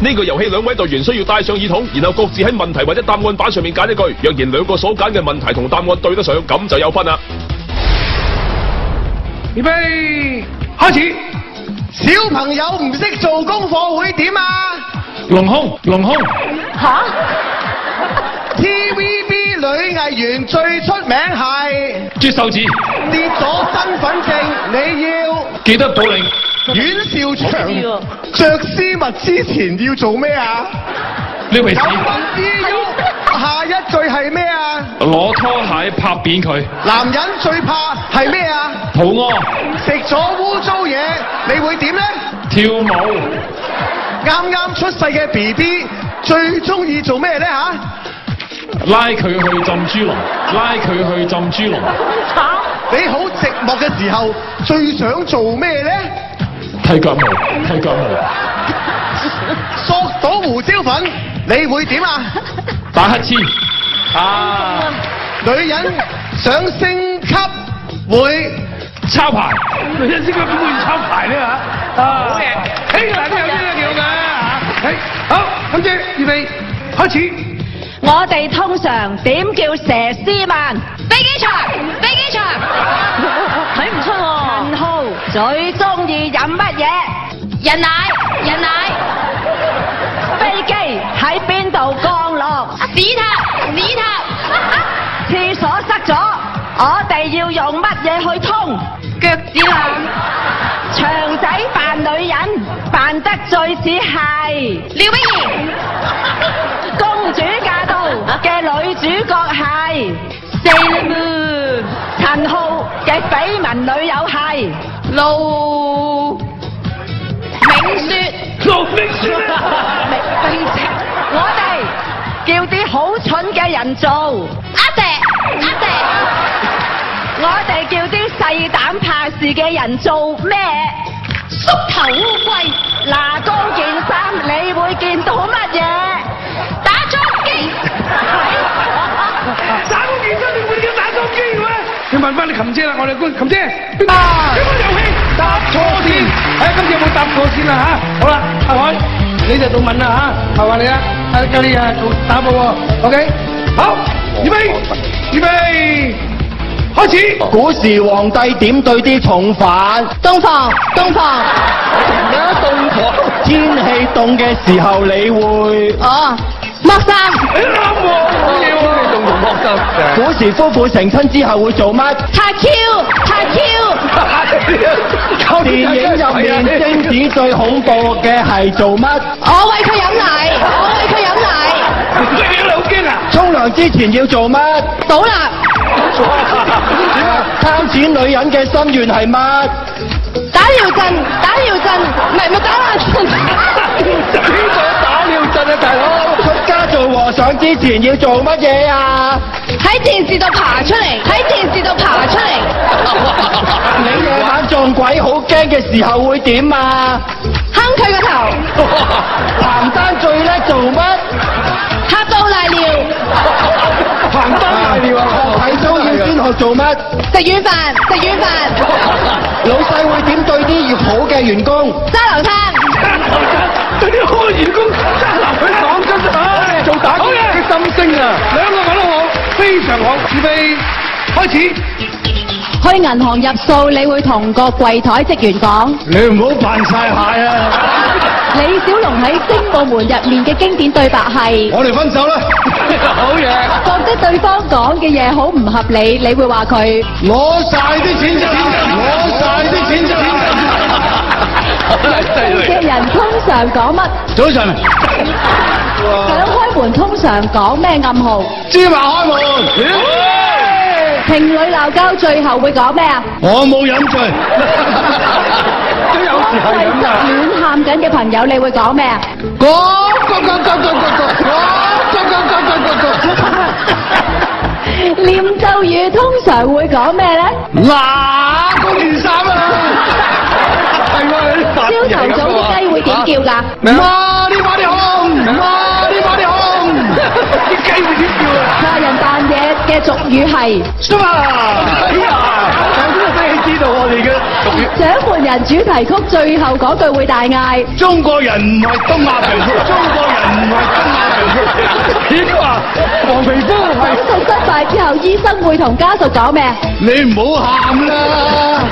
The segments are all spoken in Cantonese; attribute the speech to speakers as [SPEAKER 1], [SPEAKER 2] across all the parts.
[SPEAKER 1] 呢個遊戲兩位隊員需要戴上耳筒，然後各自喺問題或者答案板上面揀一句。若然兩個所揀嘅問題同答案對得上，咁就有分啦。
[SPEAKER 2] 預備開始。
[SPEAKER 3] 小朋友唔識做功課會點啊？
[SPEAKER 2] 隆胸，隆胸。
[SPEAKER 4] 吓？
[SPEAKER 3] TVB 女藝員最出名係
[SPEAKER 2] 啜手指。
[SPEAKER 3] 跌咗身份證，你要
[SPEAKER 2] 記得保齡。
[SPEAKER 3] 阮兆祥着絲襪之前要做咩啊？
[SPEAKER 2] 撩鼻屎。
[SPEAKER 3] 有分之喐，下一句係咩啊？
[SPEAKER 2] 攞拖鞋拍扁佢。
[SPEAKER 3] 男人最怕係咩啊？
[SPEAKER 2] 肚屙。
[SPEAKER 3] 食咗污糟嘢，你會點呢？
[SPEAKER 2] 跳舞。
[SPEAKER 3] 啱啱出世嘅 BB 最中意做咩呢吓？
[SPEAKER 2] 拉佢去浸豬籠，拉佢去浸豬籠。
[SPEAKER 3] 你好寂寞嘅時候最想做咩呢？
[SPEAKER 2] 剃腳毛，剃腳毛。
[SPEAKER 3] 索到胡椒粉，你會點啊？
[SPEAKER 2] 打乞嗤。啊！
[SPEAKER 3] 女人想升級會
[SPEAKER 2] 抄牌。
[SPEAKER 5] 女人升級點會抄牌呢嚇？好嘢！嘿，嗱都有啲嘢幾好嘅嚇。係好，跟住預備開始。
[SPEAKER 4] 我哋通常點叫佘詩曼？飛機場，飛機場。睇唔出喎。陳浩最中意飲乜嘢？人奶，人奶。飛機喺邊度降落？屎塔，屎塔。廁所塞咗，我哋要用乜嘢去通？腳趾罅。長仔扮女人，扮得最似係廖碧兒。公主嫁到嘅女主角係 Sailor Moon， 陳浩嘅緋聞女友係盧明雪。
[SPEAKER 5] 盧明雪
[SPEAKER 4] 明雪，我哋叫啲好蠢嘅人做阿爹，阿爹。我哋叫啲細膽怕事嘅人做咩？縮頭烏龜。嗱，嗰件衫你會見到乜嘢？打樁機。
[SPEAKER 5] 打嗰件衫你會叫打樁機嘅咩？你問翻你琴姐啦，我哋官琴姐。邊個遊戲答錯先？今次有冇答錯先啦嚇？好啦，阿海你就到問啦嚇，係話你啦，教你做答喎 ，OK？好，預備。開始。
[SPEAKER 3] 古時皇帝點對啲重犯？
[SPEAKER 4] 東房，東房。
[SPEAKER 3] 凍房。天氣凍嘅時候你會？
[SPEAKER 4] 哦，剝衫。
[SPEAKER 5] 啱喎，好嘢喎。天氣凍同剝衫。
[SPEAKER 3] 古時夫婦成親之後會做乜？
[SPEAKER 4] 拍 Q，拍 Q。
[SPEAKER 3] 電影入面貞子最恐怖嘅係做乜？
[SPEAKER 4] 我餵佢飲奶，我餵佢飲奶。
[SPEAKER 5] 你好驚啊！
[SPEAKER 3] 沖涼之前要做乜？
[SPEAKER 4] 倒立。
[SPEAKER 3] 貪錢女人嘅心願係乜？
[SPEAKER 4] 打尿震，打尿震，唔係打冷震。
[SPEAKER 3] 邊個打尿震啊，大佬？出家做和尚之前要做乜嘢啊？
[SPEAKER 4] 喺電視度爬出嚟，喺電視度爬出嚟。
[SPEAKER 3] 你夜晚撞鬼好驚嘅時候會點啊？
[SPEAKER 4] 坑佢個頭。
[SPEAKER 3] 彭丹最叻做乜？
[SPEAKER 4] 嚇到瀨尿。
[SPEAKER 3] 彭丹瀨尿啊！睇蘇要先學做乜？
[SPEAKER 4] 食軟飯，食軟飯。
[SPEAKER 3] 老細會點對啲好嘅員工？
[SPEAKER 4] 揸流灘。
[SPEAKER 5] 對啲好嘅員工揸流佢講真唉，做打工嘅心聲啊！兩個講得好，非常好，預備開始。
[SPEAKER 4] 去銀行入數，你會同個櫃台職員講：
[SPEAKER 3] 你唔好扮晒蟹啊！
[SPEAKER 4] 李小龍喺《精武門》入面嘅經典對白係：
[SPEAKER 3] 我哋分手啦！
[SPEAKER 5] 好嘢。
[SPEAKER 4] 覺得對方講嘅嘢好唔合理，你會話佢
[SPEAKER 3] 攞晒啲錢就攞晒啲錢就
[SPEAKER 4] 嘅人通常講乜？
[SPEAKER 3] 早晨。
[SPEAKER 4] 想開門通常講咩暗號？
[SPEAKER 3] 芝麻開門。
[SPEAKER 4] 情侶鬧交最後會講咩啊？
[SPEAKER 3] 我冇飲醉。
[SPEAKER 5] 都有時係咁㗎。
[SPEAKER 4] 亂喊緊嘅朋友，你會講咩啊？念咒語通常會講咩咧？
[SPEAKER 3] 嗱，嗰件衫啊！係喎，
[SPEAKER 4] 朝頭早啲雞會點叫㗎？
[SPEAKER 3] 媽啲空，媽啲空，
[SPEAKER 5] 啲雞會點叫啊？
[SPEAKER 4] 殺人扮嘢嘅俗語係。
[SPEAKER 3] 上天就飛起知道我哋嘅俗語。
[SPEAKER 4] 獎門人主題曲最後嗰句會大嗌。
[SPEAKER 3] 中國人唔係東亞病夫，中國人唔係東亞病夫。咦話黃皮膚係。
[SPEAKER 4] 手術失敗之後，醫生會同家屬講咩？
[SPEAKER 3] 你唔好喊啦，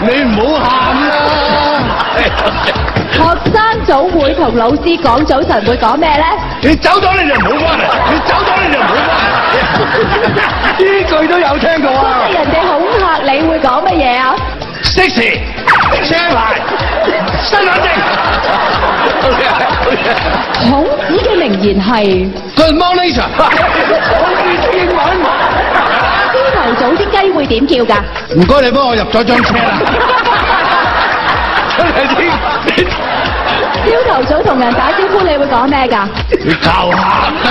[SPEAKER 3] 你唔好喊啦。
[SPEAKER 4] 學生組會同老師講早晨會講咩咧？
[SPEAKER 3] 你走咗你就唔好翻嚟，你走咗你就唔好翻嚟。呢句都有聽過啊。
[SPEAKER 4] 人哋恐嚇你會講乜嘢啊？
[SPEAKER 3] 識時車牌身份證。
[SPEAKER 4] 孔子嘅名言係
[SPEAKER 3] Good morning sir。我知英文。
[SPEAKER 4] 朝頭早啲雞會點叫㗎？
[SPEAKER 3] 唔該你幫我入咗張車啦。
[SPEAKER 4] 朝頭早同人打招呼，你會講咩㗎？
[SPEAKER 3] 你教下
[SPEAKER 4] 仔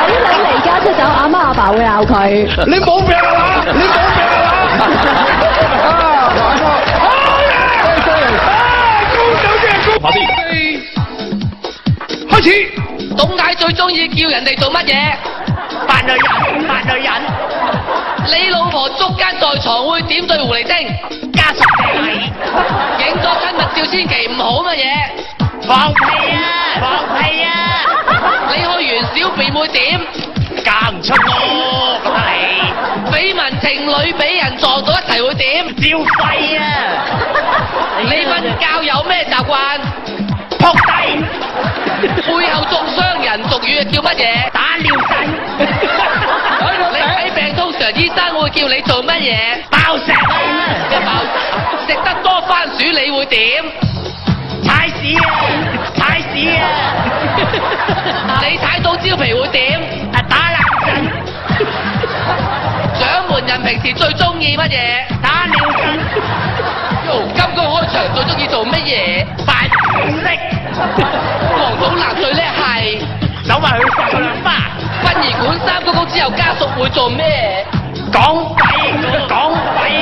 [SPEAKER 4] 女離家出走，阿媽阿爸會鬧佢。
[SPEAKER 3] 你冇病啦！你冇病啦！啊，玩過，好嘢！高手真係高。
[SPEAKER 1] 下先。
[SPEAKER 5] 開始。
[SPEAKER 6] 董太最中意叫人哋做乜嘢？扮女人，扮女人。你老婆捉奸在床會點對狐狸精？家屬謝禮。影咗親密照千祈唔好乜嘢？放屁啊！放屁啊！你去完小便會點？嫁唔出咯，咁你。緋聞情侶俾人撞到一齊會點？照肺啊！你瞓覺有咩習慣？撲低。背後中傷人俗語叫乜嘢？打尿震。你睇病通常醫生會叫你做乜嘢？爆石啊！即係爆石。食得多番薯你會點？踩屎啊！踩屎啊！你睇到蕉皮會點？打冷震。獎門人平時最中意乜嘢？打尿震。金剛開場最中意做乜嘢？扮色。黃賭男最叻係走埋去殺佢兩巴。殯儀館3公公之後家屬會做咩？講鬼講鬼耶！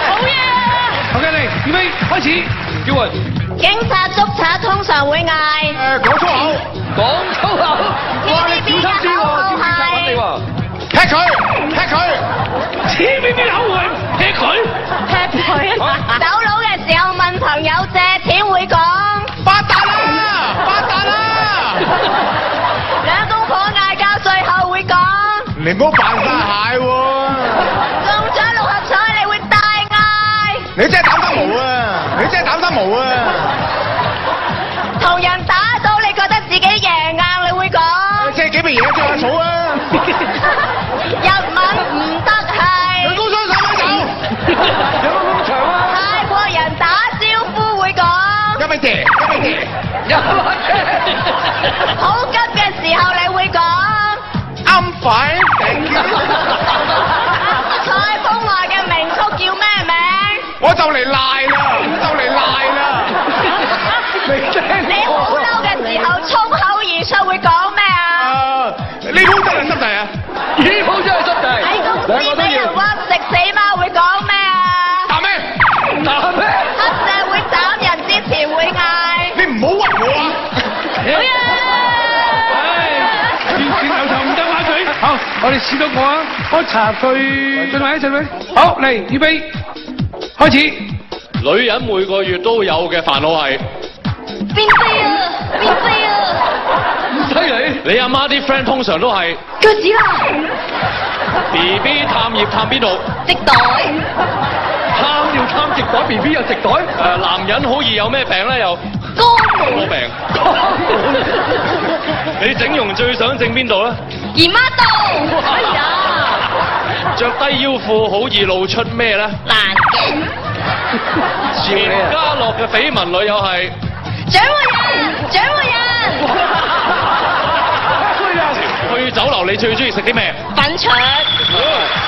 [SPEAKER 6] 好嘢！
[SPEAKER 5] 好嘅，你預備開始，叫雲。
[SPEAKER 4] 警察捉賊通常會嗌。
[SPEAKER 3] 講粗口，
[SPEAKER 5] 講粗口。
[SPEAKER 3] 哇！你小心啲喎，小心揾你喎。踢佢，踢佢。
[SPEAKER 5] TVB 口號踢佢。
[SPEAKER 4] 踢佢。走佬嘅時候問朋友借錢會講。
[SPEAKER 3] 發達啦！發達啦！
[SPEAKER 4] 兩公婆嗌交最後會講。
[SPEAKER 3] 你唔好扮晒蟹喎！
[SPEAKER 4] 中獎6合彩你會大嗌。
[SPEAKER 3] 你真係膽得毛啊！你真係膽得毛啊！
[SPEAKER 4] 同人打到你覺得自己贏硬，你會講。
[SPEAKER 3] 借幾皮嘢借下草啊！
[SPEAKER 4] 日文唔得係。
[SPEAKER 3] 佢高雙手咪走。有冇咁長啊？
[SPEAKER 4] 泰國人打招呼會講。
[SPEAKER 3] 一米姐，一米姐，
[SPEAKER 4] 好急嘅時候你會講。
[SPEAKER 3] 啱快，thank you。
[SPEAKER 4] 蔡楓華嘅名曲叫咩名？
[SPEAKER 3] 我就嚟賴啦，就嚟賴啦。
[SPEAKER 4] 你好嬲嘅時候衝口而出會講咩啊？
[SPEAKER 3] 呢鋪真係濕滯啊！
[SPEAKER 5] 呢鋪真係濕滯。
[SPEAKER 4] 喺公司俾人屈食死貓會講咩啊？
[SPEAKER 3] 打咩？
[SPEAKER 5] 打咩？
[SPEAKER 4] 黑社會斬人之前會嗌。
[SPEAKER 3] 你唔好屈我啊！
[SPEAKER 4] 好嘢！
[SPEAKER 5] 唉，電視頭頭唔得馬嘴。好，我哋試多個啊！我查佢進位，進位。好，嚟預備，開始。
[SPEAKER 2] 女人每個月都有嘅煩惱係
[SPEAKER 4] 變飛啊！變飛啊！
[SPEAKER 5] 犀利！
[SPEAKER 2] 你阿媽啲 friend 通常都係
[SPEAKER 4] 腳趾啦！
[SPEAKER 2] BB 探葉探邊度？
[SPEAKER 4] 直袋。
[SPEAKER 5] 探尿探直袋 ，BB 有直袋。
[SPEAKER 2] 男人好易有咩病咧？又
[SPEAKER 4] 肛
[SPEAKER 2] 冇
[SPEAKER 4] 門。
[SPEAKER 2] 病。你整容最想整邊度咧？
[SPEAKER 4] 姨媽度。哎呀！
[SPEAKER 2] 着低腰褲好易露出咩咧？
[SPEAKER 4] 難嘅。
[SPEAKER 2] 錢嘉樂嘅緋聞女友係
[SPEAKER 4] 獎門人，獎門人。
[SPEAKER 2] 去酒樓你最中意食啲咩？
[SPEAKER 4] 粉腸。
[SPEAKER 5] 呢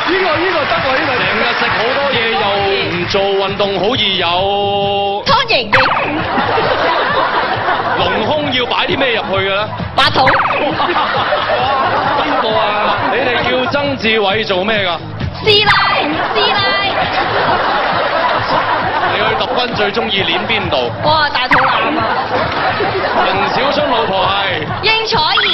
[SPEAKER 5] 個得喎，呢個。
[SPEAKER 2] 成日食好多嘢又唔做運動，好易有
[SPEAKER 4] 湯盈盈。
[SPEAKER 2] 隆胸要擺啲咩入去嘅咧？
[SPEAKER 4] 馬桶。
[SPEAKER 2] 邊個啊？你哋叫曾志偉做咩㗎？
[SPEAKER 4] 師奶，師奶。
[SPEAKER 2] 你去揼軍最中意練邊度？
[SPEAKER 4] 哇，大肚腩啊！
[SPEAKER 2] 陳小春老婆係
[SPEAKER 4] 應采兒。